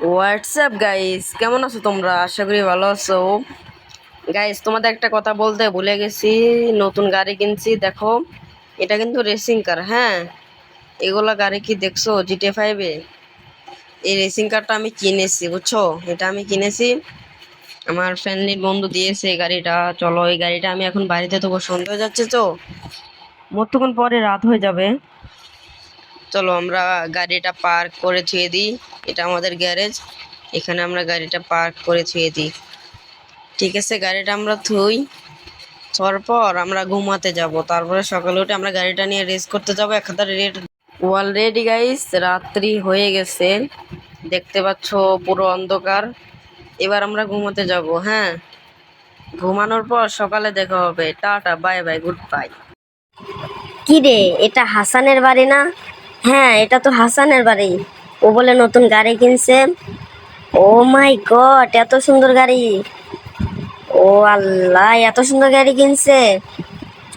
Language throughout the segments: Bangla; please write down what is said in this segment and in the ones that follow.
হোয়াটসঅ্যাপ গাইস, কেমন আছো তোমরা? আশা করি ভালো আছো। গাইস, তোমাদের একটা কথা বলতে ভুলে গেছি। নতুন গাড়ি কিনছি, দেখো। এটা কিন্তু রেসিং কার, হ্যাঁ। এগুলা গাড়ি কি দেখছো GTA 5-এ? এই রেসিং কারটা আমি কিনেছি, বুঝছো? এটা আমি কিনেছি, আমার ফ্যামিলির বন্ধু দিয়েছে এই গাড়িটা। চলো, এই গাড়িটা আমি এখন বাড়িতে দেবো, সন্ধ্যা হয়ে যাচ্ছে তো, মতক্ষণ পরে রাত হয়ে যাবে। চলো আমরা গাড়িটা পার্ক করে থুয়ে দিই। এটা আমাদের গ্যারেজ, এখানে আমরা গাড়িটা পার্ক করে থুয়ে দিই। ঠিক আছে, গাড়িটা আমরা থুই। থোয়ার পর আমরা ঘুমাতে যাব, তারপরে সকালে উঠে আমরা গাড়িটা নিয়ে রেস করতে যাব 1000 রেট। অলরেডি গাইস রাত্রি হয়ে গেছে, দেখতে পাচ্ছ পুরো অন্ধকার। এবার আমরা ঘুমাতে যাব, হ্যাঁ। ঘুমানোর পর সকালে দেখা হবে। Tata, bye bye, good bye. কি রে, এটা হাসানের বাড়ি না? হ্যাঁ, এটা তো হাসানের বাড়ি। ও বলে নতুন গাড়ি কিনছে। ও মাই গড, এত সুন্দর গাড়ি! ও আল্লাহ, এত সুন্দর গাড়ি কিনছে!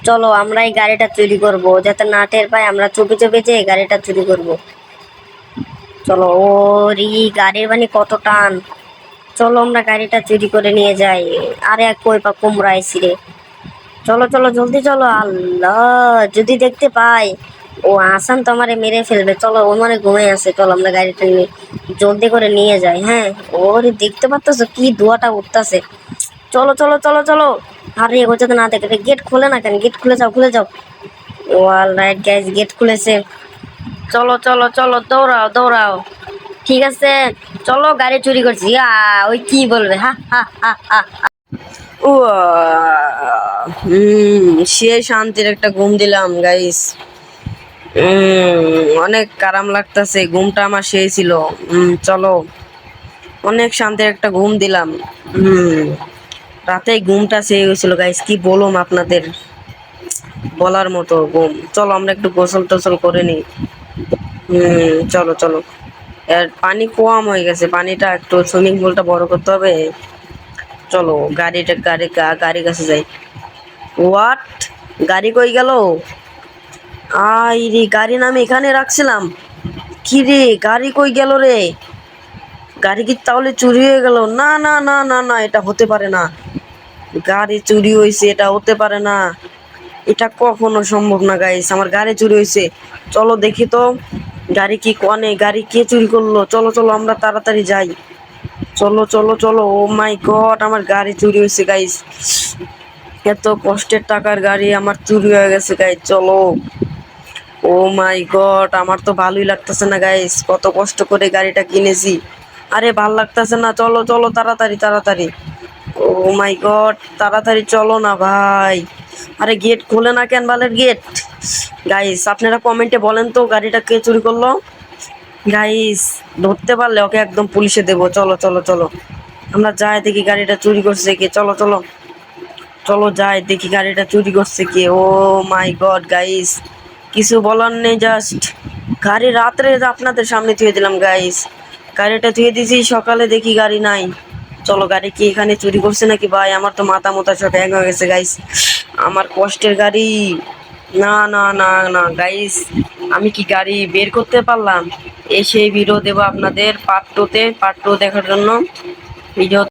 চলো আমরা এই গাড়িটা চুরি করব, যাতে না টের পায়। আমরা চুপি চুপি যে গাড়িটা চুরি করব। চলো, ওর গাড়ির মানে কত টান! চলো আমরা গাড়িটা চুরি করে নিয়ে যাই। আরে এক কই পা কুমড়া আইছি রে! চলো চলো, জলদি চলো। আল্লাহ, যদি দেখতে পাই, ও আসান তো আমারে মেরে ফেলবে। চলো, ও মানে ঘুমিয়ে আছে, চলো আমরা গাড়িটা নিয়ে জলদি করে নিয়ে যাই। হ্যাঁ, ওরে দেখতে পাচ্ছ কি ধোঁয়াটা উঠতেছে। চলো চলো চলো চলো। আরে ও যাতে না দেখে। গেট খুলে না কেন? গেট খুলে যাও, খুলে যাও। ও অলরাইট গাইস, গেট খুলেছে। চলো চলো চলো, দৌড়াও দৌড়াও। ঠিক আছে, চলো গাড়ি চুরি করছি। ওই কি বলবে? হা হা হা হা। ও সে শান্তির একটা ঘুম দিলাম গাইস। অনেক আরাম লাগতেছে, ঘুমটা আমার সেই ছিল। চলো, অনেক শান্তির একটা ঘুম দিলাম। রাতে ঘুমটা সেই হয়েছিল গাইস, কি বলুম আপনাদের, বলার মতো ঘুম। চলো আমরা একটু গোসল টোসল করে নিই। চলো চলো। আর পানি কম হয়ে গেছে, পানিটা একটু, সুইমিং পুলটা বড় করতে হবে। চলো গাড়ি কাছে যাই। হোয়াট? গাড়ি কই গেল? আই রে, গাড়ি না আমি এখানে রাখছিলাম। কি রে, গাড়ি কই গেল রে? গাড়ি কি তাহলে চুরি হয়ে গেল? না না না না না, এটা হতে পারে না। গাড়ি চুরি হয়েছে, এটা হতে পারে না। এটা কখনো সম্ভব না গাইস, আমার গাড়ি চুরি হয়েছে। চলো দেখি তো, গাড়ি কি কনে, গাড়ি কে চুরি করলো? চলো চলো আমরা তাড়াতাড়ি যাই। চলো চলো চলো। ও মাই গড, আমার গাড়ি চুরি হয়েছে গাইস। এত কষ্টের টাকার গাড়ি আমার চুরি হয়ে গেছে গাইস। চলো। ও মাই গড, আমার তো ভালোই লাগতেছে না গাইস, কত কষ্ট করে গাড়িটা কিনেছি। আরে ভাল লাগতেছে না, চলো চলো তাড়াতাড়ি তাড়াতাড়ি। ও মাই গড, তাড়াতাড়ি চলো না ভাই। আরে গেট খোলে না কেন, বালের গেট! গাইস আপনারা কমেন্টে বলেন তো, গাড়িটা কে চুরি করলো। গাইস ধরতে পারলে ওকে একদম পুলিশে দেবো। চলো চলো চলো, আমরা যাই দেখি গাড়িটা চুরি করছে কে। চলো চলো চলো, যাই দেখি গাড়িটা চুরি করছে কে। ও মাই গড গাইস, কিছু বলার নেই, জাস্ট গাড়ি রাত্রে আপনাদের সামনে থুয়ে দিলাম গাইস। গাড়িটা থুয়ে দিয়েছি, সকালে দেখি গাড়ি নাই। চলো, গাড়ি কি এখানে চুরি করছে নাকি ভাই? আমার তো মাথা মোতা সব হ্যাং হয়ে গেছে গাইস, আমার কষ্টের গাড়ি। না না না না গাইস, আমি কি গাড়ি বের করতে পারলাম? সেই ভিডিও দেবো আপনাদের পার্ট 2-তে, পার্ট 2 দেখার জন্য ভিডিও।